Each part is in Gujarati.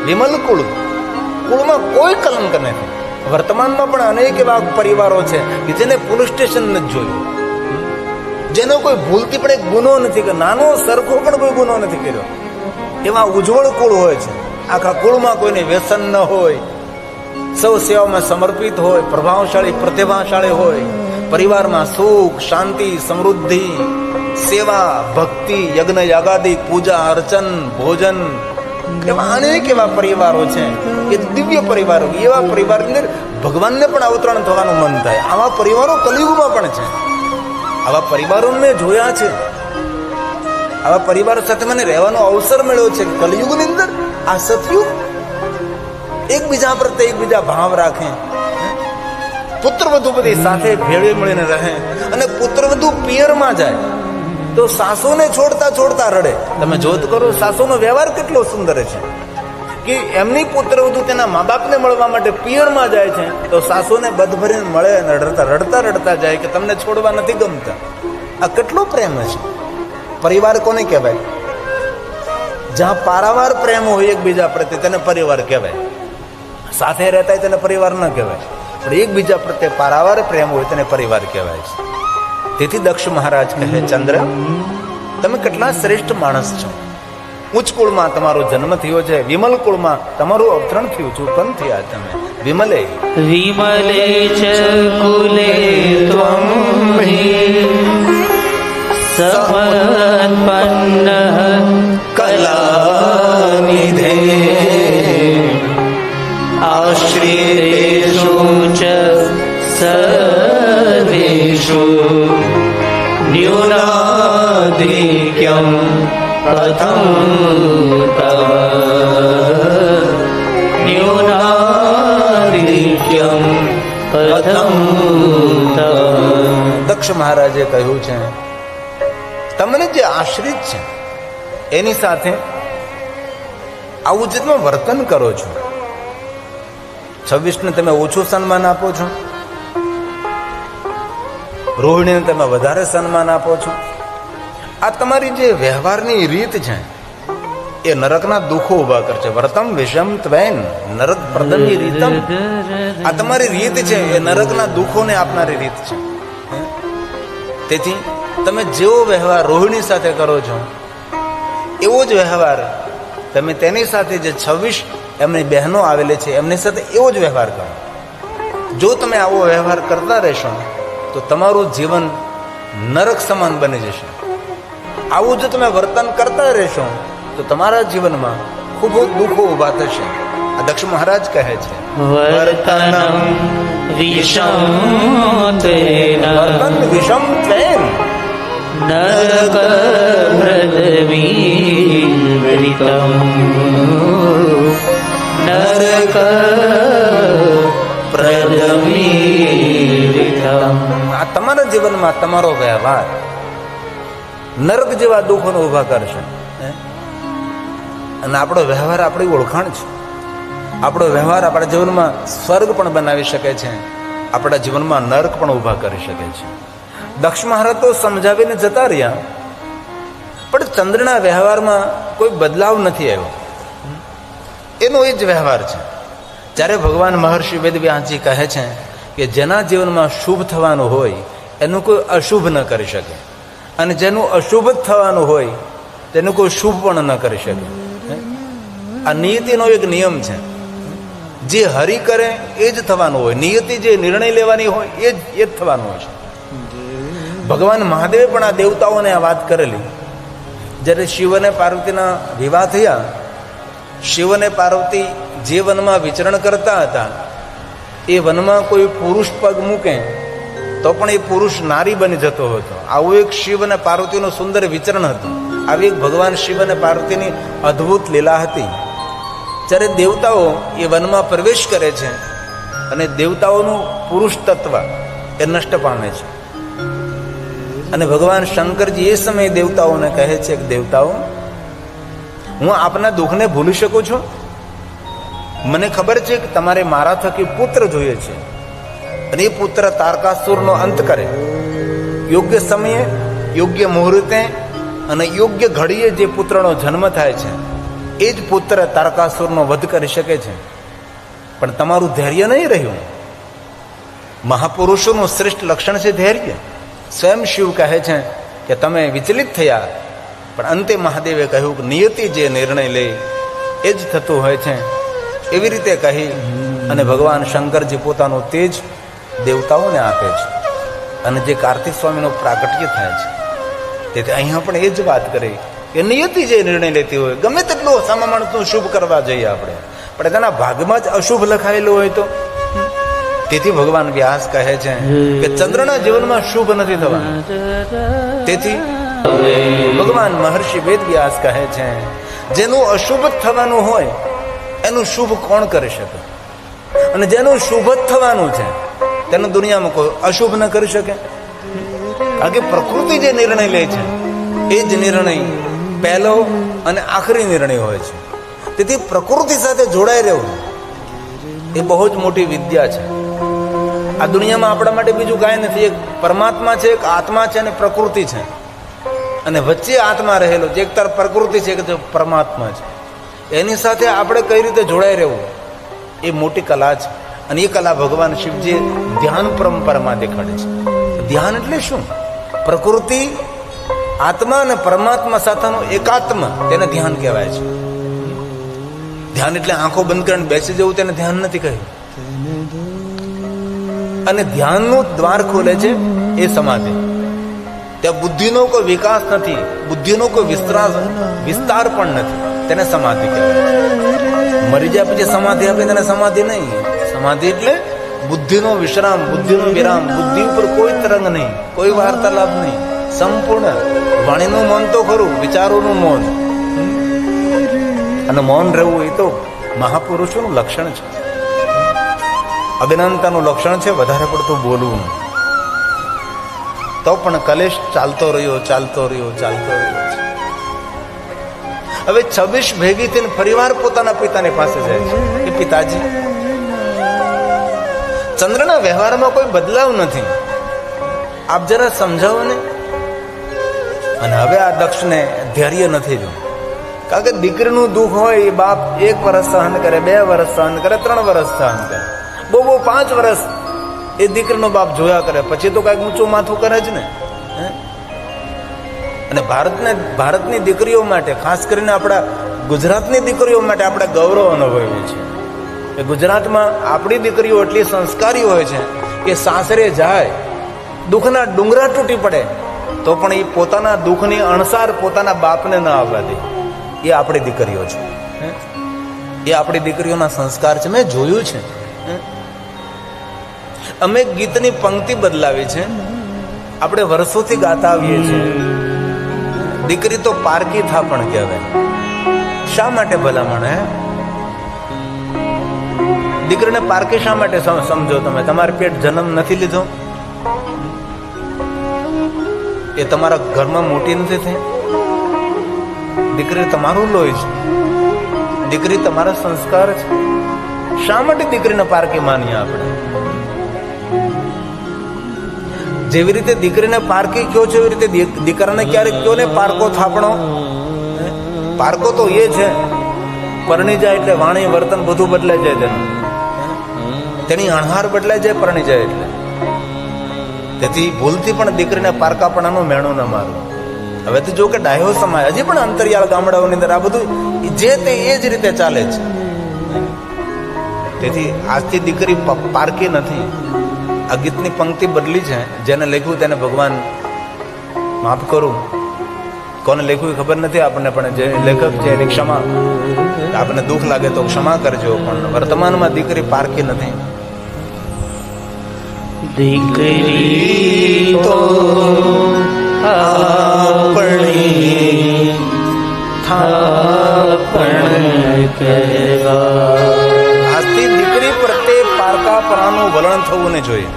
વિમલ કુળ, કુળમાં કોઈ કલંક નથી. વર્તમાનમાં પણ અનેક એવા પરિવારો છે કે જેને પોલીસ સ્ટેશન નથી જોયું, જેનો કોઈ ભૂલથી પણ એક ગુનો નથી કર્યો, નાનો સરખો પણ કોઈ ગુનો નથી કર્યો. એવા ઉજ્જવળ કુળ હોય છે. આખા કુળમાં કોઈને વ્યસન ન હોય, સૌ સેવામાં સમર્પિત હોય, પ્રભાવશાળી પ્રતિભાશાળી હોય, પરિવારમાં સુખ શાંતિ સમૃદ્ધિ સેવા ભક્તિ યજ્ઞ યાગાદિ પૂજા અર્ચન ભોજન એવા અનેક એવા પરિવારો છે એ દિવ્ય પરિવારો. એવા પરિવારની અંદર ભગવાનને પણ અવતરણ થવાનું મન થાય. આવા પરિવારો કલિયુગમાં પણ છે. આવા પરિવારો મેં જોયા છે. આવા પરિવારો સાથે મને રહેવાનો અવસર મળ્યો છે. કલિયુગની અંદર આ સતયુગ એકબીજા પ્રત્યે એકબીજા ભાવ રાખે, પુત્ર વધુ બધી સાથે ભેળી મળીને રહે. અને પુત્ર વધુ પિયરમાં જાય તો સાસુને છોડતા છોડતા રડે. તમે જોત કરો સાસુનો વ્યવહાર કેટલો સુંદર છે કે એમની પુત્ર વધુ તેના મા બાપને મળવા માટે પિયરમાં જાય છે તો સાસુને બધ ભરીને મળે અને રડતા રડતા રડતા જાય કે તમને છોડવા નથી ગમતા. આ કેટલો પ્રેમ છે. પરિવાર કોને કહેવાય? જ્યાં પારાવાર પ્રેમ હોય એકબીજા પ્રત્યે તેને પરિવાર કહેવાય. સાથે રહેતા હોય તેને પરિવાર ન કહેવાય, પણ એકબીજા પ્રત્યે પારાવાર પ્રેમ હોય તેને પરિવાર કહેવાય છે. તેથી દક્ષ મહારાજ કહે, ચંદ્ર તમે કેટલા શ્રેષ્ઠ માણસ છો. ઉચ્ચ કુળમાં તમારો જન્મ થયો છે, વિમલ કુળમાં તમારું અવતરણ થયું છે, ઉત્પન્ન થયા તમે. વિમલે વિમલે ચ કુલે ત્વં હિ સમત્પન્નઃ કલાનિધે આશ્રિતેષુ ચ સર્વેષુ ન્યૂનાધિક્યં પ્રથમ તવ ન્યૂનાધિક્યં પ્રથમ તવ. દક્ષ મહારાજે કહ્યું છે તમને જે આશ્રિત છે એની સાથે આવું જે તમે વર્તન કરો છો, 26ને તમે ઓછું સન્માન આપો છો, રોહિણીને તમે વધારે સન્માન આપો છો. આ તમારી જે વ્યવહારની રીત છે એ નરકના દુઃખો ઉભા કરશે. વર્તમ વિષમ ત્વૈન નરક પ્રદમની રીતમ. આ તમારી રીત છે એ નરકના દુઃખોને આપનારી રીત છે. તેથી તમે જેવો વ્યવહાર રોહિણી સાથે કરો છો એવો જ વ્યવહાર તમે તેની સાથે જે 26 એમની બહેનો આવેલી છે એમની સાથે એવો જ વ્યવહાર કરો. જો તમે આવો વ્યવહાર કરતા રહેશો તો તમારું જીવન નરક સમાન બની જશે. આવું જો તમે વર્તન કરતા રહેશો તો તમારા જીવનમાં ખૂબ દુઃખો ઉભા થશે. આ દક્ષ મહારાજ કહે છે વર્તનમ વિષમ ત્વેન વર્તન વિષમ ત્વેન નરક પ્રદમીવૃતમ નરક પ્રદમીવૃતમ. આ તમારા જીવનમાં તમારો વ્યવહાર નરક જેવા દુઃખોને ઉભા કરશે. અને આપણો વ્યવહાર આપણી ઓળખાણ છે. આપણો વ્યવહાર આપણા જીવનમાં સ્વર્ગ પણ બનાવી શકે છે, આપણા જીવનમાં નરક પણ ઉભા કરી શકે છે. દક્ષ મહારાજ તો સમજાવીને જતા રહ્યા, પણ ચંદ્રના વ્યવહારમાં કોઈ બદલાવ નથી આવ્યો. એનો એ જ વ્યવહાર છે. જ્યારે ભગવાન મહર્ષિ વેદવ્યાસજી કહે છે કે જેના જીવનમાં શુભ થવાનું હોય એનું કોઈ અશુભ ન કરી શકે, અને જેનું અશુભ જ થવાનું હોય તેનું કોઈ શુભ પણ ન કરી શકે. આ નિયતિનો એક નિયમ છે. જે હરિ કરે એ જ થવાનું હોય. નિયતિ જે નિર્ણય લેવાની હોય એ જ થવાનું હોય છે. ભગવાન મહાદેવે પણ આ દેવતાઓને આ વાત કરેલી. જ્યારે શિવ અને પાર્વતીના વિવાહ થયા, શિવ અને પાર્વતી જે વનમાં વિચરણ કરતા હતા એ વનમાં કોઈ પુરુષ પગ મૂકે તો પણ એ પુરુષ નારી બની જતો હતો. આવું એક શિવ અને પાર્વતીનું સુંદર વિચરણ હતું. આવી એક ભગવાન શિવ અને પાર્વતીની અદ્ભુત લીલા હતી. જ્યારે દેવતાઓ એ વનમાં પ્રવેશ કરે છે અને દેવતાઓનું પુરુષ તત્વ એ નષ્ટ પામે છે, અને ભગવાન શંકરજી એ સમયે દેવતાઓને કહે છે કે દેવતાઓ, હું આપના દુઃખને ભૂલી શકું છું. મને ખબર છે કે તમારે મારા થકી પુત્ર જોઈએ છે, અને એ પુત્ર તારકાસુરનો અંત કરે. યોગ્ય સમયે યોગ્ય મુહૂર્તે અને યોગ્ય ઘડીએ જે પુત્રનો જન્મ થાય છે એ જ પુત્ર તારકાસુરનો વધ કરી શકે છે, પણ તમારું ધૈર્ય નહીં રહ્યું. મહાપુરુષોનું શ્રેષ્ઠ લક્ષણ છે ધૈર્ય. સ્વયં શિવ કહે છે કે તમે વિચલિત થયા, પણ અંતે મહાદેવે કહ્યું કે નિયતિ જે નિર્ણય લે એ જ થતું હોય છે. એવી રીતે કહી અને ભગવાન શંકરજી પોતાનું તેજ દેવતાઓને આપે છે, અને જે કાર્તિક સ્વામીનો પ્રાગટ્ય થાય છે. તેથી અહીંયા પણ એ જ વાત કરી કે નિયતિ જે નિર્ણય લેતી હોય, ગમે તેટલું સામા માણસનું શુભ કરવા જઈએ આપણે, પણ તેના ભાગમાં જ અશુભ લખાયેલું હોય તો. તેથી ભગવાન વ્યાસ કહે છે કે ચંદ્રના જીવનમાં શુભ નથી થવાનું. તેથી ભગવાન મહર્ષિ વેદ વ્યાસ કહે છે જેનું અશુભ જ થવાનું હોય એનું શુભ કોણ કરી શકે, અને જેનું શુભ જ થવાનું છે તેનું દુનિયામાં કોઈ અશુભ ન કરી શકે. કારણ કે પ્રકૃતિ જે નિર્ણય લે છે એ જ નિર્ણય પહેલો અને આખરી નિર્ણય હોય છે. તેથી પ્રકૃતિ સાથે જોડાઈ રહેવું એ બહુ જ મોટી વિદ્યા છે. આ દુનિયામાં આપણા માટે બીજું કાંઈ નથી. એક પરમાત્મા છે, એક આત્મા છે અને પ્રકૃતિ છે, અને વચ્ચે આત્મા રહેલો છે. એક તરફ પ્રકૃતિ છે, એક પરમાત્મા છે. એની સાથે આપણે કઈ રીતે જોડાઈ રહેવું એ મોટી કલા છે. અને એ કલા ભગવાન શિવજી ધ્યાન પરંપરામાં દેખાડે છે. ધ્યાન એટલે શું? પ્રકૃતિ, આત્મા અને પરમાત્મા સાથેનું એકાત્મ, તેને ધ્યાન કહેવાય છે. ધ્યાન એટલે આંખો બંધ કરીને બેસી જવું, તેને ધ્યાન નથી કહ્યું. અને ધ્યાનનું દ્વાર ખોલે છે એ સમાધિ. ત્યાં બુદ્ધિનો કોઈ વિકાસ નથી, બુદ્ધિનો કોઈ વિસ્તાર પણ નથી, તેને સમાધિ કહેવાય. મરી જાય પછી સમાધિ આપે તેને સમાધિ નહીં. સમાધિ એટલે બુદ્ધિનો વિશ્રામ, બુદ્ધિનો વિરામ, બુદ્ધિ ઉપર કોઈ તરંગ નહીં, કોઈ વાર્તાલાપ નહીં, સંપૂર્ણ. વાણીનું મૌન તો ખરું, વિચારોનું મૌન. અને મૌન રહેવું એ તો મહાપુરુષોનું લક્ષણ છે, અભિનંતાનું લક્ષણ છે. વધારે પડતું બોલવું તો પણ કલેશ ચાલતો રહ્યો છે. હવે 26 ભેગી થઈને ફરીવાર પોતાના પિતાની પાસે જાય છે કે પિતાજી, ચંદ્રના વ્યવહારમાં કોઈ બદલાવ નથી, આપ જરા સમજાવો ને. અને હવે આ દક્ષને ધૈર્ય નથી રહ્યું. કારણ કે દીકરીનું દુઃખ હોય એ બાપ 1 વર્ષ સહન કરે, 2 વર્ષ સહન કરે, 3 વર્ષ સહન કરે, બહુ 5 વર્ષ એ દીકરીનો બાપ જોયા કરે, પછી તો કઈક ઊંચું માથું કરે જ ને. અને ભારતની દીકરીઓ માટે, ખાસ કરીને આપણા ગુજરાતની દીકરીઓ માટે આપણે ગૌરવ અનુભવીએ છીએ કે ગુજરાતમાં આપણી દીકરીઓ એટલી સંસ્કારી હોય છે કે સાસરે જાય, દુઃખના ડુંગરા તૂટી પડે તો પણ એ પોતાના દુઃખની અણસાર પોતાના બાપને ન આવવા દે. એ આપણી દીકરીઓ છે, એ આપણી દીકરીઓના સંસ્કાર છે. મેં જોયું છે. અમે ગીતની પંક્તિ બદલાવી છે, આપણે વર્ષોથી ગાતા આવીએ છીએ. દીકરી તો પારકી થા પણ કહેવાય. શા માટે ભલામણ? દીકરીને પારકી શા માટે સમજો તમે? તમારે પેટ જન્મ નથી લીધો, એ તમારા ઘરમાં મોટી નથી થઈ. દીકરી તમારું લોહી છે, દીકરી તમારા સંસ્કાર છે. શા માટે દીકરીને પારકી માનીએ આપણે? જેવી રીતે દીકરીને પારકી કયો છે એવી રીતે દીકરાને ક્યારેક કયો ને પારકો થાપણો. પારકો તો એ છે પરણી જાય એટલે વાણી વર્તન બધું બદલાઈ જાય, તેની અણહાર બદલાઈ જાય પરણી જાય એટલે. તેથી ભૂલથી પણ દીકરીને પારકાપણાનો મેણો ન મારો. હવે તો જો કે ડાયો સમાજ, હજી પણ અંતરિયાળ ગામડાઓની અંદર આ બધું જે તે એ જ રીતે ચાલે છે. તેથી આજથી દીકરી પારકી નથી. આ ગીતની પંક્તિ બદલી છે. જેને લખ્યું તેને ભગવાન માફ કરું, કોને લખ્યું ખબર નથી આપણને, પણ જે લેખક છે એની ક્ષમા. આપણને દુઃખ લાગે તો ક્ષમા કરજો, પણ વર્તમાનમાં દીકરી પારકી નથી. દીકરી તો આપણી થાપણ કહેવાય. આજથી દીકરી પ્રત્યે પારકાપણાનું વલણ થવું ને જોઈએ.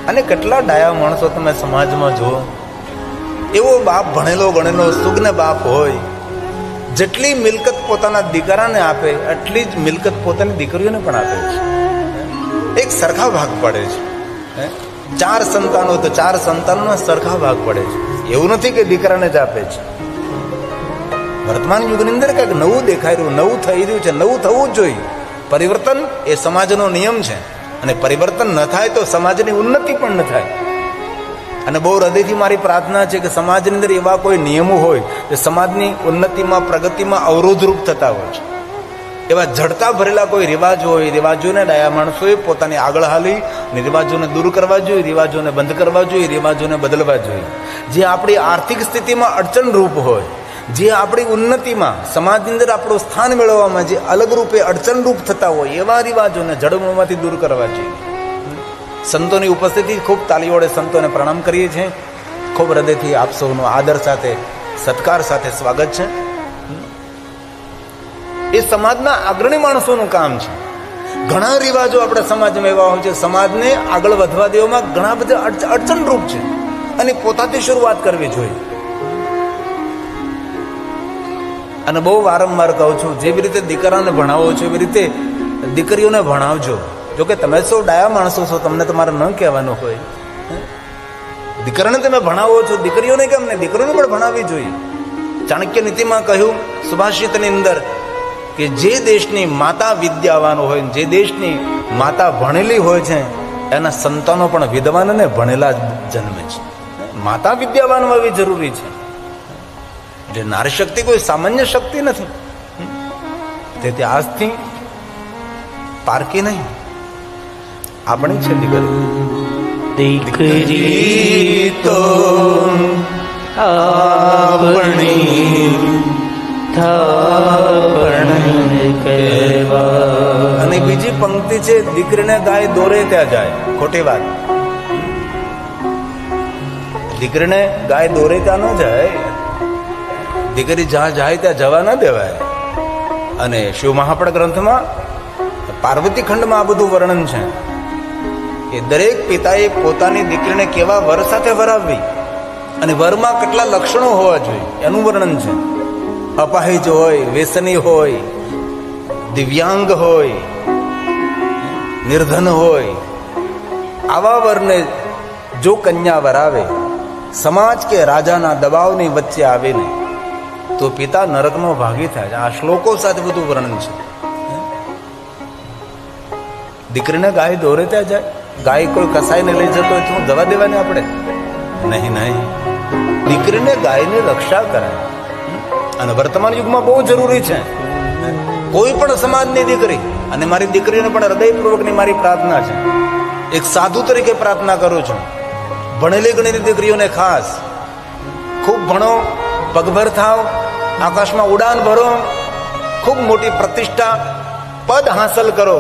અને કેટલા ડાયા માણસો તમે સમાજમાં જુઓ, એવો બાપ ભણેલો ગણેલો સુગ્ન બાપ હોય, જેટલી મિલકત પોતાના દીકરાને આપે એટલી જ મિલકત પોતાની દીકરીઓને પણ આપે છે. એક સરખા ભાગ પડે છે. 4 સંતાનો તો 4 સંતાનોના સરખા ભાગ પડે છે. એવું નથી કે દીકરાને જ આપે છે. વર્તમાન યુગની અંદર કંઈક નવું દેખાઈ રહ્યું, નવું થઈ રહ્યું છે, નવું થવું જ જોઈએ. પરિવર્તન એ સમાજનો નિયમ છે, અને પરિવર્તન ન થાય તો સમાજની ઉન્નતિ પણ ન થાય. અને બહુ હૃદયથી મારી પ્રાર્થના છે કે સમાજની અંદર એવા કોઈ નિયમો હોય જે સમાજની ઉન્નતિમાં, પ્રગતિમાં અવરોધરૂપ થતા હોય છે. એવા જડતા ભરેલા કોઈ રિવાજો હોય, રિવાજોને ડાયા માણસોએ પોતાની આગળ હાલી અને રિવાજોને દૂર કરવા જોઈએ, રિવાજોને બંધ કરવા જોઈએ, રિવાજોને બદલવા જોઈએ. જે આપણી આર્થિક સ્થિતિમાં અડચણરૂપ હોય, જે આપણી ઉન્નતિમાં, સમાજની અંદર આપણું સ્થાન મેળવવામાં જે અલગ રૂપે અડચણરૂપ થતા હોય એવા રિવાજોને જડમૂળમાંથી દૂર કરવા જોઈએ. સંતોની ઉપસ્થિતિ ખૂબ તાલીઓડે સંતોને પ્રણામ કરીએ છીએ. ખૂબ હૃદયથી આપ સૌનો આદર સાથે, સત્કાર સાથે સ્વાગત છે. એ સમાજના અગ્રણી માણસોનું કામ છે. ઘણા રિવાજો આપણા સમાજમાં એવા હોય છે સમાજને આગળ વધવા દેવામાં ઘણા બધા અડચણરૂપ છે, અને પોતાથી શરૂઆત કરવી જોઈએ. અને બહુ વારંવાર કહું છું, જેવી રીતે દીકરાને ભણાવો છો એવી રીતે દીકરીઓને ભણાવજો. જોકે તમે સૌ ડાયા માણસો છો, તમને તમારે ન કહેવાનું હોય. દીકરાને તમે ભણાવો છો, દીકરીઓને કેમ નહીં, દીકરીઓને પણ ભણાવવી જોઈએ. ચાણક્ય નીતિમાં કહ્યું સુભાષિતની અંદર કે જે દેશની માતા વિદ્યાવાન હોય, જે દેશની માતા ભણેલી હોય છે, એના સંતાનો પણ વિદ્વાન અને ભણેલા જ જન્મે છે. માતા વિદ્યાવાન હોવી જરૂરી છે. એટલે નારી શક્તિ કોઈ સામાન્ય શક્તિ નથી. તેથી આજથી પારકી નહીં, આપણી છે દીકરી તો આપણી થાપણ કહેવાય. અને બીજી પંક્તિ છે, દીકરીને ગાય દોરે ત્યાં જાય. ખોટી વાત. દીકરીને ગાય દોરે ત્યાં ન જાય. દીકરી જ્યાં જાય ત્યાં જવા ન દેવાય. અને શિવ મહાપડ ગ્રંથમાં પાર્વતી ખંડમાં આ બધું વર્ણન છે કે દરેક પિતાએ પોતાની દીકરીને કેવા વર સાથે વરાવવી અને વરમાં કેટલા લક્ષણો હોવા જોઈએ એનું વર્ણન છે. અપાહિજ હોય, વ્યસની હોય, દિવ્યાંગ હોય, નિર્ધન હોય, આવા વરને જો કન્યા વરાવે, સમાજ કે રાજાના દબાવની વચ્ચે આવીને, તો પિતા નરકનો ભાગી થાય છે. આ શ્લોકો સાથે બધું વર્ણન છે. દીકરીને ગાય દોરે ત્યાં જાય. ગાય કોઈ કસાઈને લઈ જતો હોય તો દવા દેવાની આપણે નહીં. દીકરીને ગાયની રક્ષા કરાય. અને વર્તમાન યુગમાં બહુ જરૂરી છે. કોઈ પણ સમાજની દીકરી, અને મારી દીકરીને પણ હૃદયપૂર્વકની મારી પ્રાર્થના છે, એક સાધુ તરીકે પ્રાર્થના કરું છું, ભણેલી ગણેલી દીકરીઓને ખાસ, ખૂબ ભણો, પગભર થાવ, આકાશમાં ઉડાન ભરો, ખૂબ મોટી પ્રતિષ્ઠા, પદ હાંસલ કરો.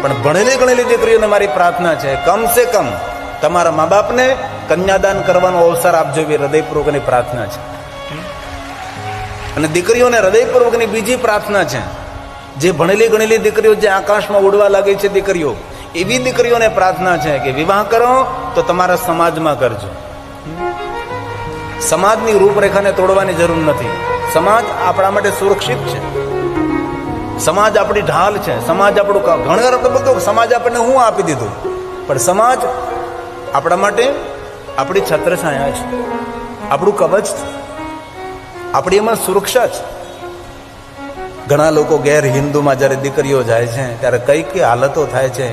પણ ભણેલી ગણેલી દીકરીઓને મારી પ્રાર્થના છે, કમ સે કમ તમારા મા બાપને કન્યાદાન કરવાનો અવસર આપજો. એવી હૃદયપૂર્વકની પ્રાર્થના છે. અને દીકરીઓને હૃદયપૂર્વકની બીજી પ્રાર્થના છે, જે ભણેલી ગણેલી દીકરીઓ જે આકાશમાં ઉડવા લાગે છે દીકરીઓ, એવી દીકરીઓને પ્રાર્થના છે કે વિવાહ કરો તો તમારા સમાજમાં કરજો. સમાજની રૂપરેખાને તોડવાની જરૂર નથી. સમાજ આપણા માટે સુરક્ષિત છે. સમાજ આપણી ઢાલ છે. સમાજ આપણું, ઘણી વાર આપણે બધું સમાજ આપણને હું આપી દીધું, પણ સમાજ આપણા માટે આપણી છત્રછાયા છે, આપણું કવચ છે, આપણી એમાં સુરક્ષા છે. ઘણા લોકો ગેર હિન્દુમાં જ્યારે દીકરીઓ જાય છે ત્યારે કઈ કઈ હાલતો થાય છે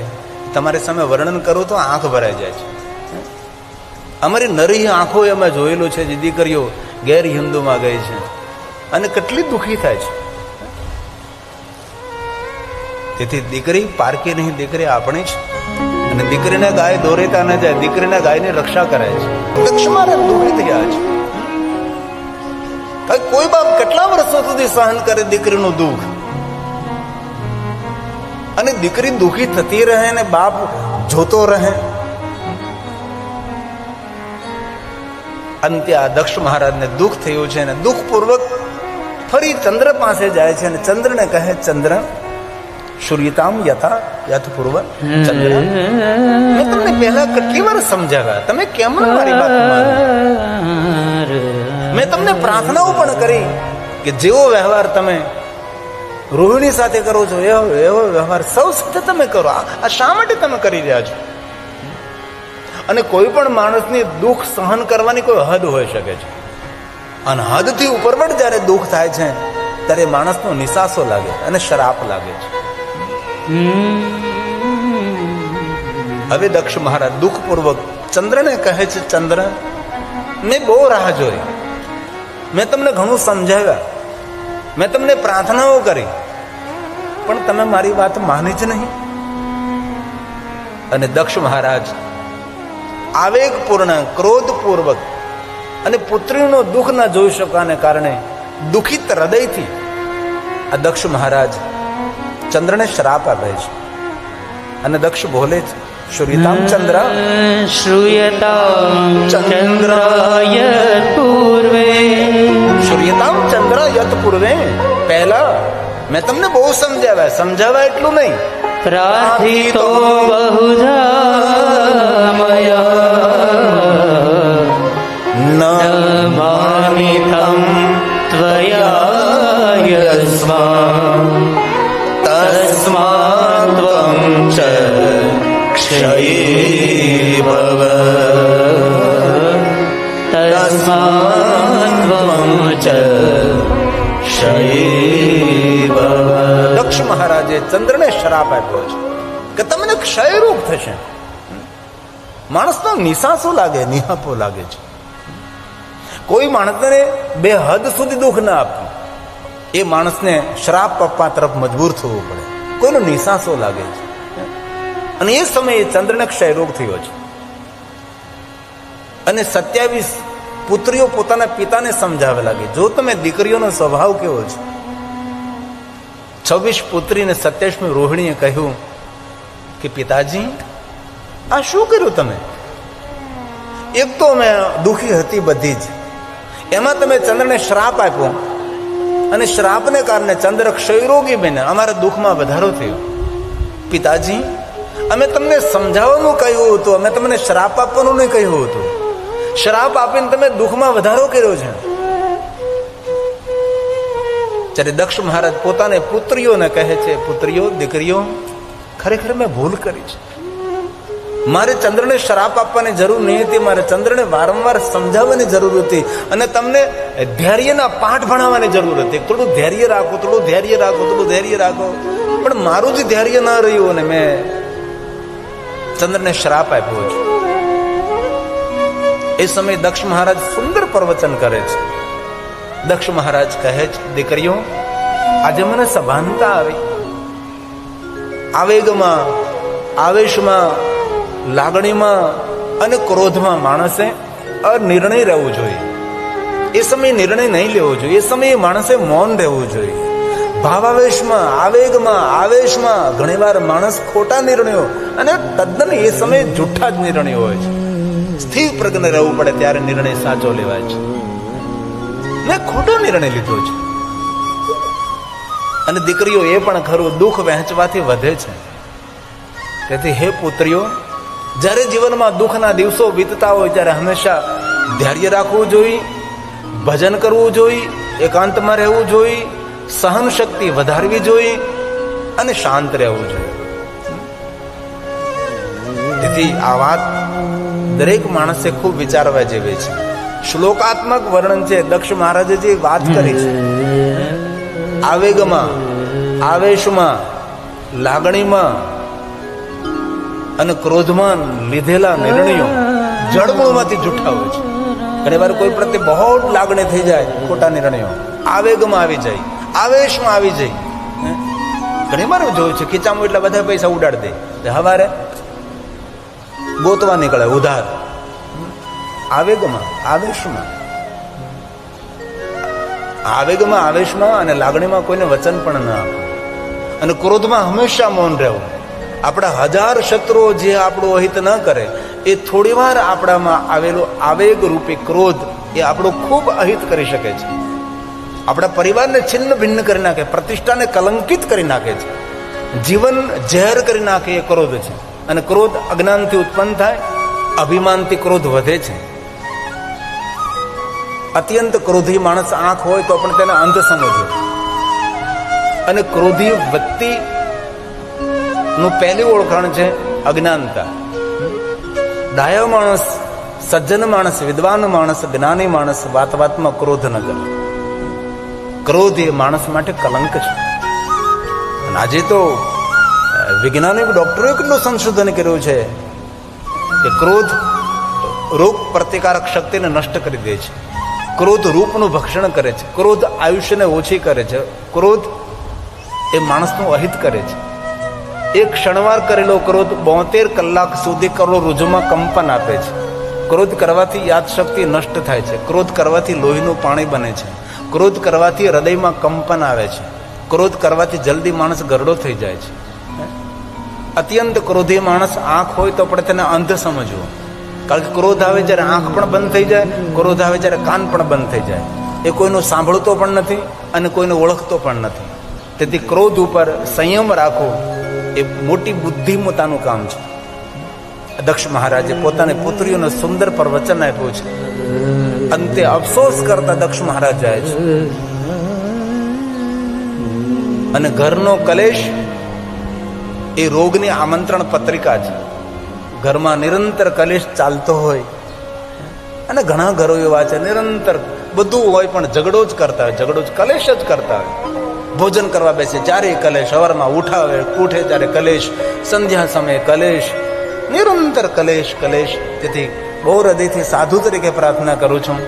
તમારી સામે વર્ણન કરું તો આંખ ભરાઈ જાય છે. અમારી નરી આંખો એમાં જોયેલું છે જે દીકરીઓ ગેર હિન્દુમાં ગઈ છે અને કેટલી દુઃખી થાય છે. તેથી દીકરી પારકી નહીં, દીકરી આપણી જ. અને દીકરીને ગાય દોરેતા ન જાય, દીકરીને ગાયની રક્ષા કરાય છે. લક્ષ્મણ દુઃખી થયા છે. કોઈ બાપ કેટલા વર્ષો સુધી સહન કરે દીકરીનું દુઃખ, અને દીકરી દુઃખી થતી રહે ને બાપ જોતો રહે. અંતે આ દક્ષ મહારાજને દુઃખ થયું છે, અને દુઃખપૂર્વક ફરી ચંદ્ર પાસે જાય છે અને ચંદ્રને કહે, ચંદ્ર સૂર્યતામ યથા યથ પૂર્વ. ચંદ્ર, મેં તમને પહેલા કેટલી વાર સમજાવ્યા, તમે કેમ મારી વાત માનો? મેં તમને પ્રાર્થનાઓ પણ કરી કે જેવો વ્યવહાર તમે રોહિણી સાથે કરો છો એવો વ્યવહાર સૌ સાથે તમે કરો. આ શા માટે તમે કરી રહ્યા છો? અને કોઈ પણ માણસની દુઃખ સહન કરવાની કોઈ હદ હોઈ શકે છે, અને હદથી ઉપરવટ જ્યારે દુઃખ થાય છે ત્યારે માણસનો નિસાસો લાગે અને શ્રાપ લાગે છે. હવે દક્ષ મહારાજ દુઃખપૂર્વક ચંદ્રને કહે છે, ચંદ્ર, મેં બહુ રાહ જોઈ, મેં તમને ઘણું સમજાવ્યા, મેં તમને પ્રાર્થનાઓ કરી, પણ તમે મારી વાત માની જ નહીં. અને દક્ષ મહારાજ આવેગપૂર્ણ, ક્રોધપૂર્વક અને પુત્રીનો દુઃખ ન જોઈ શકવાને કારણે દુઃખિત હૃદયથી આ દક્ષ મહારાજ ચંદ્રને શ્રાપ આપે છે. અને દક્ષ બોલે છે, શ્રૂયતામ ચંદ્ર, શ્રૂયતામ ચંદ્ર યત પૂર્વે, શ્રૂયતામ ચંદ્ર યત પૂર્વે, પહેલા મેં તમને બહુ સમજાવ્યા એટલું નહીં, પ્રાર્થિતો બહુધા મયા, ન માનિતં ત્વયા તસ્માत् ત્વં ચ ક્ષયે ભવ, તસ્માत् ત્વં ચ ક્ષયે ભવ. દક્ષ મહારાજે ચંદ્રને શ્રાપ આપ્યો છે કે તમને ક્ષય રોગ થશે. માણસનો નિસાસો લાગે, નિહાપો લાગે છે. કોઈ માણસને બે હદ સુધી દુઃખ ના આપવું, એ માણસને શ્રાપ આપવા તરફ મજબૂર થવું પડે. કોઈનો નિસાસો લાગે છે. અને એ સમયે ચંદ્રને ક્ષય રોગ થયો છે. અને 27 પુત્રીઓ પોતાના પિતાને સમજાવવા લાગી, જો તમે દીકરીઓનો સ્વભાવ કેવો છે. 26 પુત્રીને 27મી રોહિણીએ કહ્યું કે પિતાજી, આ શું કર્યું તમે? એક તો મેં દુઃખી હતી બધી જ, એમાં તમે ચંદ્રને શ્રાપ આપ્યો, અને શ્રાપને કારણે ચંદ્ર ક્ષયરોગી બન્યા, અમારા દુઃખમાં વધારો થયો. પિતાજી, અમે તમને સમજાવવાનું કહ્યું હતું, અમે તમને શ્રાપ આપવાનું નહીં કહ્યું હતું. શ્રાપ આપીને તમે દુઃખમાં વધારો કર્યો છે. જ્યારે દક્ષ મહારાજ પોતાને પુત્રીઓને કહે છે, પુત્રીઓ, દીકરીઓ, ખરેખર મેં ભૂલ કરી છે. મારે ચંદ્રને શ્રાપ આપવાની જરૂર નહીં હતી, મારે ચંદ્રને વારંવાર સમજાવવાની જરૂર હતી, અને તમને ધૈર્યના પાઠ ભણાવવાની જરૂર હતી. થોડું ધૈર્ય રાખો, થોડું ધૈર્ય રાખો, થોડું ધૈર્ય રાખો. પણ મારું જ ધૈર્ય ન રહ્યું અને મેં ચંદ્રને શ્રાપ આપ્યો છે. એ સમયે દક્ષ મહારાજ સુંદર પ્રવચન કરે છે. દક્ષ મહારાજ કહે છે, દીકરીઓ, આજે મને સભાનતા આવી. આવેગમાં, આવેશમાં, લાગણીમાં અને ક્રોધમાં માણસે અનિર્ણય રહેવું જોઈએ. એ સમયે નિર્ણય નહીં લેવો જોઈએ. એ સમયે માણસે મૌન રહેવું જોઈએ. ભાવાવેશમાં, આવેગમાં, આવેશમાં ઘણીવાર માણસ ખોટા નિર્ણયો, અને તદ્દન એ સમયે જુઠ્ઠા જ નિર્ણયો હોય છે. સ્થિર પ્રજ્ઞ રહેવું પડે ત્યારે નિર્ણય સાચો લેવાય છે. મેં ખોટો નિર્ણય લીધો છે. અને દીકરીઓ, એ પણ ખરું, દુઃખ વહેંચવાથી વધે છે. તેથી હે પુત્રીઓ, જ્યારે જીવનમાં દુઃખના દિવસો વીતતા હોય ત્યારે હંમેશા ધૈર્ય રાખવું જોઈએ, ભજન કરવું જોઈએ, એકાંતમાં રહેવું જોઈએ, સહન શક્તિ વધારવી જોઈએ અને શાંત રહેવું જોઈએ. તેથી આ વાત દરેક માણસે ખૂબ વિચારવા જેવી છે. શ્લોકાત્મક વર્ણન છે. દક્ષ મહારાજે જે વાત કરી છે, આવેગમાં, આવેશમાં, લાગણીમાં અને ક્રોધમાં લીધેલા નિર્ણયો જળમૂળમાંથી જુઠ્ઠા હોય છે. ઘણી વાર કોઈ પ્રત્યે બહુ લાગણી થઈ જાય, ખોટા નિર્ણયો, આવેગમાં આવી જાય, આવેશમાં આવી જાય. ઘણી વાર જોયું છે, ખીચામાં એટલા બધા પૈસા ઉડાડી દે, હવારે ગોતવા નીકળે ઉધાર. આવેગમાં, આવેશમાં, આવેગમાં, આવેશમાં અને લાગણીમાં કોઈને વચન પણ ના આપે. અને ક્રોધમાં હંમેશા મૌન રહેવું. આપણા 1000 શત્રુઓ જે આપણું અહિત ન કરે, એ થોડી વાર આપણામાં આવેલો આવેગ રૂપી ક્રોધ એ આપણું ખૂબ અહિત કરી શકે છે. આપણા પરિવારને છિન્ન ભિન્ન કરી નાખે, પ્રતિષ્ઠાને કલંકિત કરી નાખે છે, જીવન ઝેર કરી નાખે એ ક્રોધ છે. અને ક્રોધ અજ્ઞાનથી ઉત્પન્ન થાય, અભિમાનથી ક્રોધ વધે છે. અત્યંત ક્રોધી માણસ આંખ હોય તો પણ તેને અંધ સમજવો. અને ક્રોધી વ્યક્તિ નું પહેલી ઓળખાણ છે અજ્ઞાનતા. ડાયો માણસ, સજ્જન માણસ, વિદ્વાન માણસ, જ્ઞાની માણસ વાત વાતમાં ક્રોધ ન કરે. ક્રોધ એ માણસ માટે કલંક છે. અને આજે તો વૈજ્ઞાનિક ડોક્ટરોએ કેટલું સંશોધન કર્યું છે કે ક્રોધ રોગ પ્રતિકારક શક્તિને નષ્ટ કરી દે છે, ક્રોધ રૂપનું ભક્ષણ કરે છે, ક્રોધ આયુષ્યને ઓછી કરે છે, ક્રોધ એ માણસનું અહિત કરે છે. એક ક્ષણવાર કરેલો ક્રોધ 72 કલાક સુધી કરોડરજ્જુમાં કંપન આપે છે. ક્રોધ કરવાથી યાદશક્તિ નષ્ટ થાય છે, ક્રોધ કરવાથી લોહીનું પાણી બને છે, ક્રોધ કરવાથી હૃદયમાં કંપન આવે છે, ક્રોધ કરવાથી જલ્દી માણસ ગરડો થઈ જાય છે. અત્યંત ક્રોધી માણસ આંખ હોય તો આપણે તેને અંધ સમજવો, કારણ કે ક્રોધ આવે જ્યારે આંખ પણ બંધ થઈ જાય, ક્રોધ આવે જ્યારે કાન પણ બંધ થઈ જાય. એ કોઈનું સાંભળતો પણ નથી અને કોઈને ઓળખતો પણ નથી. તેથી ક્રોધ ઉપર સંયમ રાખવો એ મોટી બુદ્ધિમતાનું કામ છે. દક્ષ મહારાજે પોતાની પુત્રીઓને સુંદર પ્રવચન આપ્યું છે. અંતે અફસોસ કરતા દક્ષ મહારાજ જાય છે અને ઘરનો કલેશ એ રોગની આમંત્રણ પત્રિકા છે. ઘરમાં નિરંતર કલેશ ચાલતો હોય અને ઘણા ઘરો એવા છે નિરંતર બધું હોય પણ ઝઘડો જ કરતા હોય, ઝઘડો જ કલેશ જ કરતા હોય. ભોજન કરવા બેસે ચારે કલેશ, સવારમાં ઉઠાવે ઉઠે ત્યારે કલેશ, સંધ્યા સમયે કલેશ, નિરંતર કલેશ કલેશ. તેથી બહુ હૃદયથી સાધુ તરીકે પ્રાર્થના કરું છું,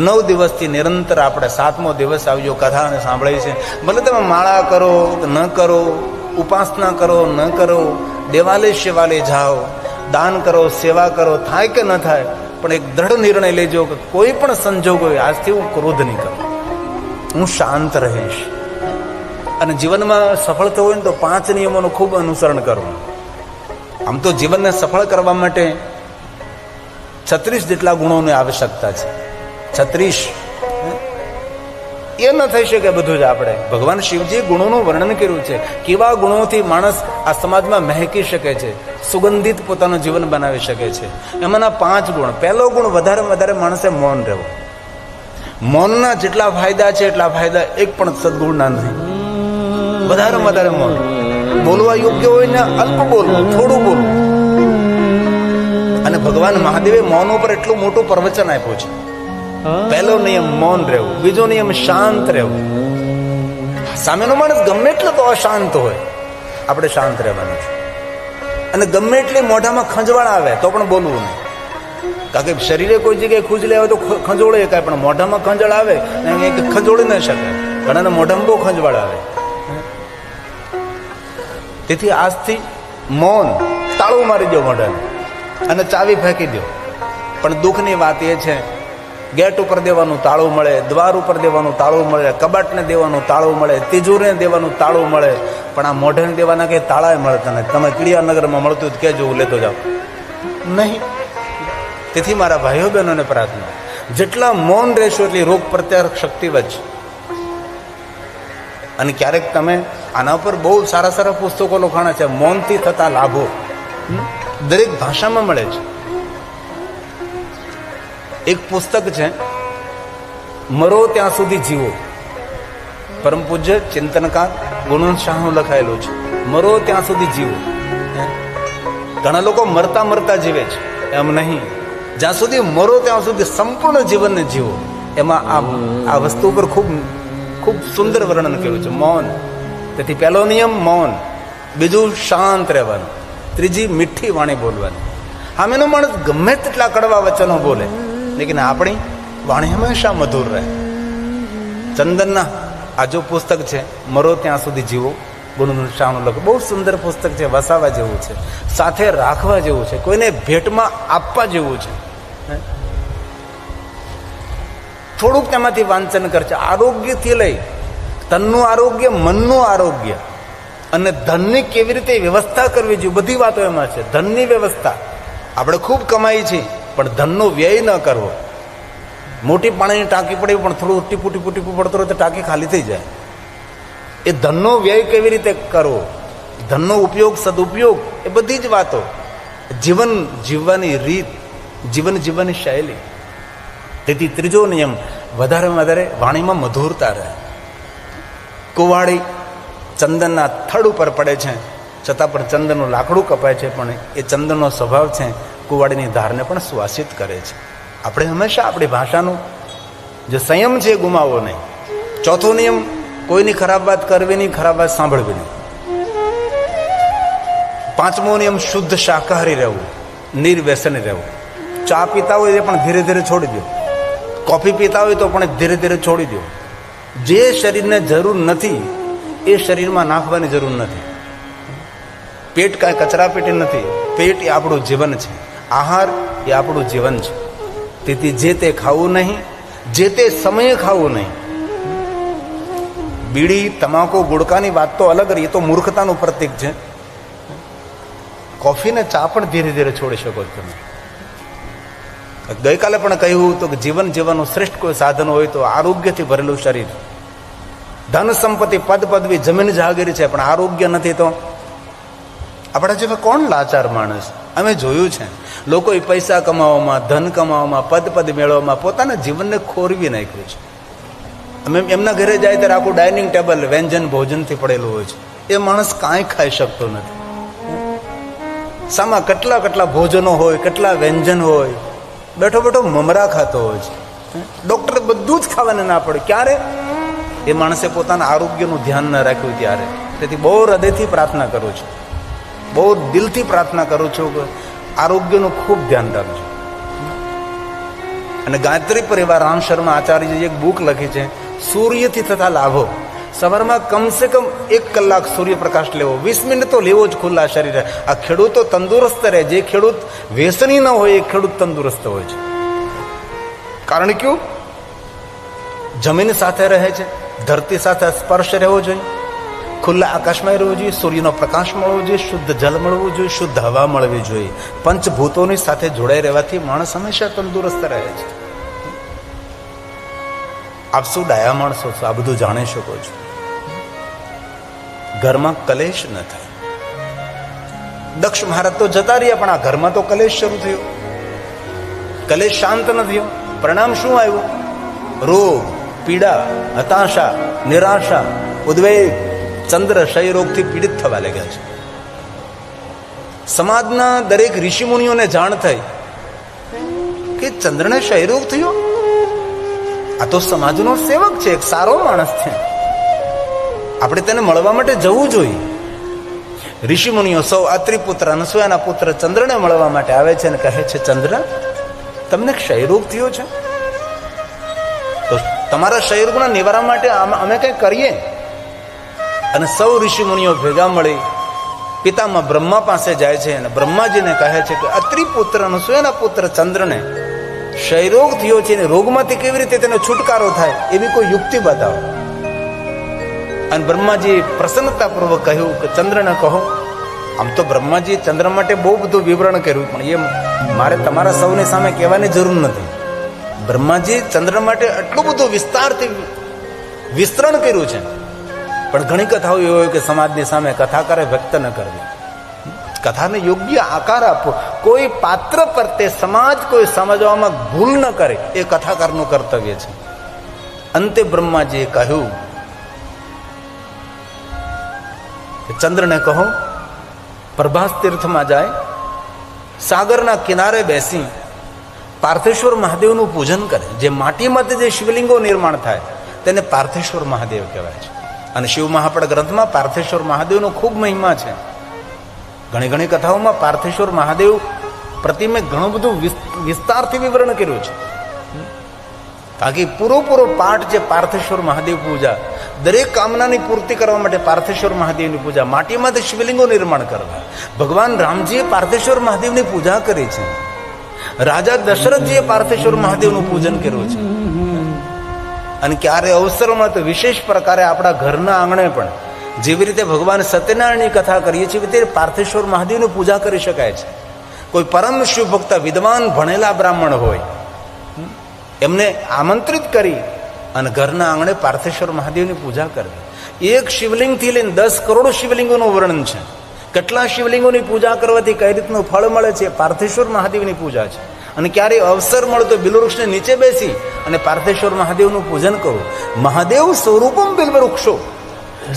9 દિવસથી નિરંતર આપણે 7મો દિવસ આવ્યો કથાને સાંભળીએ છે. ભલે તમે માળા કરો ન કરો, ઉપાસના કરો ન કરો, દેવાલય શિવાલય જાઓ, દાન કરો, સેવા કરો, થાય કે ન થાય, પણ એક દ્રઢ નિર્ણય લેજો કે કોઈ પણ સંજોગ હોય આજથી હું ક્રોધ નહીં કરું, હું શાંત રહીશ. અને જીવનમાં સફળ થવું હોય ને તો 5 નિયમોનું ખૂબ અનુસરણ કરવું. આમ તો જીવનને સફળ કરવા માટે 36 જેટલા ગુણોની આવશ્યકતા છે. 36 એ ન થઈ શકે બધું જ. આપણે ભગવાન શિવજી ગુણોનું વર્ણન કર્યું છે, કેવા ગુણોથી માણસ આ સમાજમાં મહેકી શકે છે, સુગંધિત પોતાનું જીવન બનાવી શકે છે. એમાંના 5 ગુણ. પહેલો ગુણ વધારે માણસે મૌન રહેવું. મૌનના જેટલા ફાયદા છે એટલા ફાયદા એક પણ સદગુણના નહીં. વધારે મૌન. બોલવા યોગ્ય હોય ને અલ્પ બોલવું, થોડું બોલવું. અને ભગવાન મહાદેવે મૌન ઉપર એટલું મોટું પ્રવચન આપ્યું છે. પહેલો નિયમ મૌન રહેવું, બીજો નિયમ શાંત રહેવું. સામેનો માણસ ગમે એટલો તો અશાંત હોય, આપણે શાંત રહેવાનું છે. અને ગમે એટલી મોઢામાં ખંજવાળ આવે તો પણ બોલવું નહીં. કારણ કે શરીરે કોઈ જગ્યાએ ખુજલે આવે તો ખંજોળે કાંઈ, પણ મોઢામાં ખંજવાળ આવે ખંજોળી ન શકે. ઘણાના મોઢામાં બહુ ખંજવાળ આવે. તેથી આજથી મૌન, તાળું મારી દો મોઢાને અને ચાવી ફેંકી દો. પણ દુઃખની વાત એ છે, ગેટ ઉપર દેવાનું તાળું મળે, દ્વાર ઉપર દેવાનું તાળું મળે, કબાટને દેવાનું તાળું મળે, તિજોરીને દેવાનું તાળું મળે, પણ આ મોઢાને દેવાના કંઈ તાળાએ મળતા નથી. તમે કીડિયાનગરમાં મળતું કે જો લેતો જાઓ નહીં. તેથી મારા ભાઈઓ બહેનોને પ્રાર્થના, જેટલા મૌન રહેશો એટલી રોગ પ્રત્યારોપ શક્તિ વધશે. અને ક્યારેક તમે આના પર બહુ સારા પુસ્તકો લખાણા છે, મૌનથી થતા લાભો દરેક ભાષામાં મળે છે. એક પુસ્તક છે મરો ત્યાં સુધી જીવો, પરમ પૂજ્ય ચિંતનકાર ગુણવંત શાહનું લખાયેલું છે. મરો ત્યાં સુધી જીવો. ઘણા લોકો મરતા જીવે છે, એમ નહીં. જ્યાં સુધી મરો ત્યાં સુધી સંપૂર્ણ જીવનને જીવો. એમાં આ વસ્તુ પર ખૂબ સુંદર વર્ણન કર્યું છે, મૌન. તેથી પહેલો નિયમ મૌન, બીજું શાંત રહેવાનું, ત્રીજી મીઠી વાણી બોલવાની. સામેનો માણસ ગમે તેટલા કડવા વચનો બોલે, લેકિન આપણી વાણી હંમેશા મધુર રહે. ચંદનના આ જો પુસ્તક છે મરો ત્યાં સુધી જીવો, ગુણવંત શાહનું લખ, બહુ સુંદર પુસ્તક છે, વસાવા જેવું છે, સાથે રાખવા જેવું છે, કોઈને ભેટમાં આપવા જેવું છે. થોડુંક તેમાંથી વાંચન કરશે. આરોગ્યથી લઈ તનનું આરોગ્ય, મનનું આરોગ્ય અને ધનની કેવી રીતે વ્યવસ્થા કરવી જોઈએ, બધી વાતો એમાં છે. ધનની વ્યવસ્થા, આપણે ખૂબ કમાઈ છે પણ ધનનો વ્યય ન કરવો. મોટી પાણીની ટાંકી પડી પણ થોડું ટીપું પડતો રહે તો ટાંકી ખાલી થઈ જાય. એ ધનનો વ્યય કેવી રીતે કરવો, ધનનો ઉપયોગ, સદુપયોગ, એ બધી જ વાતો. જીવન જીવવાની રીત, જીવન જીવવાની શૈલી. તેથી ત્રીજો નિયમ, વધારે વાણીમાં મધુરતા રહે. કુવાડી ચંદનના થડ ઉપર પડે છે છતાં પણ ચંદનનું લાકડું કપાય છે, પણ એ ચંદનનો સ્વભાવ છે કુવાડીની ધારને પણ સુવાસિત કરે છે. આપણે હંમેશા આપણી ભાષાનું જે સંયમ છે એ ગુમાવવો નહીં. ચોથો નિયમ, કોઈની ખરાબ વાત કરવી નહીં, ખરાબ વાત સાંભળવી નહીં. પાંચમો નિયમ, શુદ્ધ શાકાહારી રહેવું, નિર્વ્યસની રહેવું. ચા પીતા હોય એ પણ ધીરે ધીરે છોડી દો. કોફી પીતા હોય તો પણ ધીરે ધીરે છોડી દો. જે શરીરને જરૂર નથી એ શરીરમાં નાખવાની જરૂર નથી. પેટ કાંઈ કચરા પેટી નથી. પેટ એ આપણું જીવન છે. આહાર એ આપણું જીવન છે. તેથી જે તે ખાવું નહીં, જે તે સમયે ખાવું નહીં. બીડી, તમાકુ, ગુડકાની વાત તો અલગ રહી, એ તો મૂર્ખતાનું પ્રતીક છે. કોફી ને ચા પણ ધીરે ધીરે છોડી શકો છો તમે. ગઈકાલે પણ કહ્યું હતું કે જીવન જીવવાનું શ્રેષ્ઠ કોઈ સાધન હોય તો આરોગ્યથી ભરેલું શરીર. ધન સંપત્તિ, પદ પદવી, જમીન જાગીર છે, પણ આરોગ્ય નથી તો આપણા જેવા કોણ લાચાર માણસ. અમે જોયું છે લોકો પૈસા કમાવામાં, ધન કમાવામાં, પદ પદ મેળવવામાં પોતાના જીવનને ખોરવી નાખ્યું છે. અમે એમના ઘરે જાય ત્યારે આખું ડાઇનિંગ ટેબલ વ્યંજન ભોજનથી પડેલું હોય છે. એ માણસ કાંઈ ખાઈ શકતો નથી. સામા કેટલા કેટલા ભોજનો હોય, કેટલા વ્યંજન હોય, બેઠો બેઠો મમરા ખાતો હોય છે. ડોક્ટર બધું જ ખાવાને ના પડે. ક્યારે? એ માણસે પોતાના આરોગ્યનું ધ્યાન ન રાખ્યું ત્યારે. તેથી બહુ હૃદયથી પ્રાર્થના કરું છું, બહુ દિલથી પ્રાર્થના કરું છું કે આરોગ્યનું ખૂબ ધ્યાન રાખજો. અને ગાયત્રી પરિવાર રામ શર્મા આચાર્યજી એક બુક લખી છે, સૂર્યથી થતા લાભો. સવારમાં કમસે કમ 1 કલાક સૂર્યપ્રકાશ લેવો, 20 મિનિટ તો લેવો જ ખુલ્લા શરીરે. આ ખેડૂતો તંદુરસ્ત રહે. જે ખેડૂત વ્યસની ન હોય એ ખેડૂત તંદુરસ્ત હોય છે. કારણ કે જમીન સાથે રહે છે, ધરતી સાથે સ્પર્શ રહેવો જોઈએ, ખુલ્લા આકાશમાં રહેવું જોઈએ, સૂર્યનો પ્રકાશ મળવો જોઈએ, શુદ્ધ જલ મળવું જોઈએ, શુદ્ધ હવા મળવી જોઈએ. પંચભૂતોની સાથે જોડાઈ રહેવાથી માણસ હંમેશા તંદુરસ્ત રહે છે. આપ શું ડાયા માણસો છો, આ બધું જાણી શકો છો. ઘરમાં કલેશ ન થાય. દક્ષ મહારાજ તો જતા રહ્યા, પણ આ ઘરમાં તો કલેશ શરૂ થયો. કલેશ શાંત ન થયો. પરિણામ શું આવ્યું? રોગ, પીડા, હતાશા, નિરાશા, ઉદ્વેગ. ચંદ્ર ક્ષય રોગથી પીડિત થવા લાગ્યા છે. સમાજના દરેક ઋષિમુનિઓને જાણ થઈ કે ચંદ્રને ક્ષય રોગ થયો. આ તો સમાજનો સેવક છે, એક સારો માણસ છે, આપણે તેને મળવા માટે જવું જોઈએ. ઋષિમુનિઓ સૌ અત્રિપુત્ર અનસૂયાના પુત્ર ચંદ્રને મળવા માટે આવે છે અને કહે છે, ચંદ્ર, તમને ક્ષય રોગ થયો છે, તો તમારા ક્ષય રોગના નિવારણ માટે અમે કંઈ કરીએ. અને સૌ ઋષિમુનિઓ ભેગા મળી પિતામાં બ્રહ્મા પાસે જાય છે અને બ્રહ્માજીને કહે છે કે અત્રિપુત્ર અનસૂયાના પુત્ર ચંદ્રને ક્ષયરોગ થયો છે, અને રોગમાંથી કેવી રીતે તેનો છુટકારો થાય એવી કોઈ યુક્તિ બતાવો. અને બ્રહ્માજી પ્રસન્નતાપૂર્વક કહ્યું કે ચંદ્રને કહો. આમ તો બ્રહ્માજી ચંદ્ર માટે બહુ બધું વિવરણ કર્યું, પણ એ મારે તમારા સૌની સામે કહેવાની જરૂર નથી. બ્રહ્માજી ચંદ્ર માટે આટલું બધું વિસ્તારથી વિસ્તરણ કર્યું છે. પણ ઘણી કથાઓ એવી હોય કે સમાજની સામે કથાકારે વ્યક્ત ન કરવી, કથાને યોગ્ય આકાર આપવો. કોઈ પાત્ર પર તે સમાજ કોઈ સમજવામાં ભૂલ ન કરે એ કથાકારનું કર્તવ્ય છે. અંતે બ્રહ્માજીએ કહ્યું કે ચંદ્રને કહો પ્રભાસ તીર્થમાં જાય, સાગરના કિનારે બેસી પાર્થેશ્વર મહાદેવનું પૂજન કરે. જે માટીમાંથી જે શિવલિંગો નિર્માણ થાય તેને પાર્થેશ્વર મહાદેવ કહેવાય છે. અને શિવ મહાપડ ગ્રંથમાં પાર્થેશ્વર મહાદેવનો ખૂબ મહિમા છે. ઘણી ઘણી કથાઓમાં પાર્થેશ્વર મહાદેવ પ્રતિમે ઘણું બધું વિસ્તારથી વિવરણ કર્યું છે. બાકી પૂરો પાઠ છે પાર્થેશ્વર મહાદેવ પૂજા. દરેક કામનાની પૂર્તિ કરવા માટે પાર્થેશ્વર મહાદેવની પૂજા, માટીમાંથી શિવલિંગો નિર્માણ કરવા. ભગવાન રામજીએ પાર્થેશ્વર મહાદેવની પૂજા કરી છે. રાજા દશરથજીએ પાર્થેશ્વર મહાદેવનું પૂજન કર્યું છે. અને ક્યારે અવસર મળે તો વિશેષ પ્રકારે આપણા ઘરના આંગણે પણ જેવી રીતે ભગવાન સત્યનારાયણની કથા કરીએ છીએ તે પાર્થેશ્વર મહાદેવની પૂજા કરી શકાય છે. કોઈ પરમ શિવભક્ત વિદ્વાન ભણેલા બ્રાહ્મણ હોય એમને આમંત્રિત કરી અને ઘરના આંગણે પાર્થેશ્વર મહાદેવની પૂજા કરવી. એક શિવલિંગથી લઈને 10 કરોડ શિવલિંગોનું વર્ણન છે. કેટલા શિવલિંગોની પૂજા કરવાથી કઈ રીતનું ફળ મળે છે, પાર્થેશ્વર મહાદેવની પૂજા છે. અને ક્યારેય અવસર મળે તો બિલવૃક્ષને નીચે બેસી અને પાર્થેશ્વર મહાદેવનું પૂજન કરો. મહાદેવ સ્વરૂપમ બિલ્વવૃક્ષો,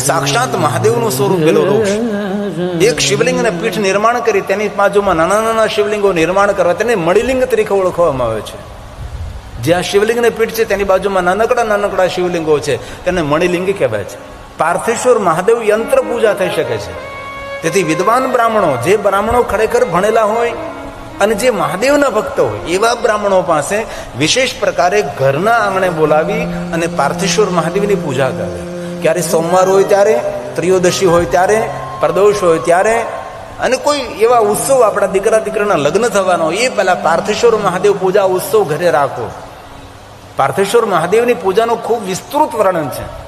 સાક્ષાત મહાદેવનું સ્વરૂપ બિલ્વવૃક્ષ. એક શિવલિંગને પીઠ નિર્માણ કરી તેની બાજુમાં નાના નાના શિવલિંગો નિર્માણ કરવા તેને મણિલિંગ તરીકે ઓળખવામાં આવે છે. જ્યાં શિવલિંગની પીઠ છે તેની બાજુમાં નાનકડા નાનકડા શિવલિંગો છે, તેને મણિલિંગી કહેવાય છે. પાર્થેશ્વર મહાદેવ યંત્ર પૂજા થઈ શકે છે. તેથી વિદ્વાન બ્રાહ્મણો, જે બ્રાહ્મણો ખરેખર ભણેલા હોય અને જે મહાદેવના ભક્ત હોય, એવા બ્રાહ્મણો પાસે વિશેષ પ્રકારે ઘરના આંગણે બોલાવી અને પાર્થેશ્વર મહાદેવની પૂજા કરે. ક્યારે સોમવાર હોય ત્યારે, ત્રયોદશી હોય ત્યારે, પ્રદોષ હોય ત્યારે, અને કોઈ એવા ઉત્સવ, આપણા દીકરાના લગ્ન થવાનો, એ પહેલા પાર્થેશ્વર મહાદેવ પૂજા ઉત્સવ ઘરે રાખો. પાર્થેશ્વર મહાદેવની પૂજાનું ખૂબ વિસ્તૃત વર્ણન છે.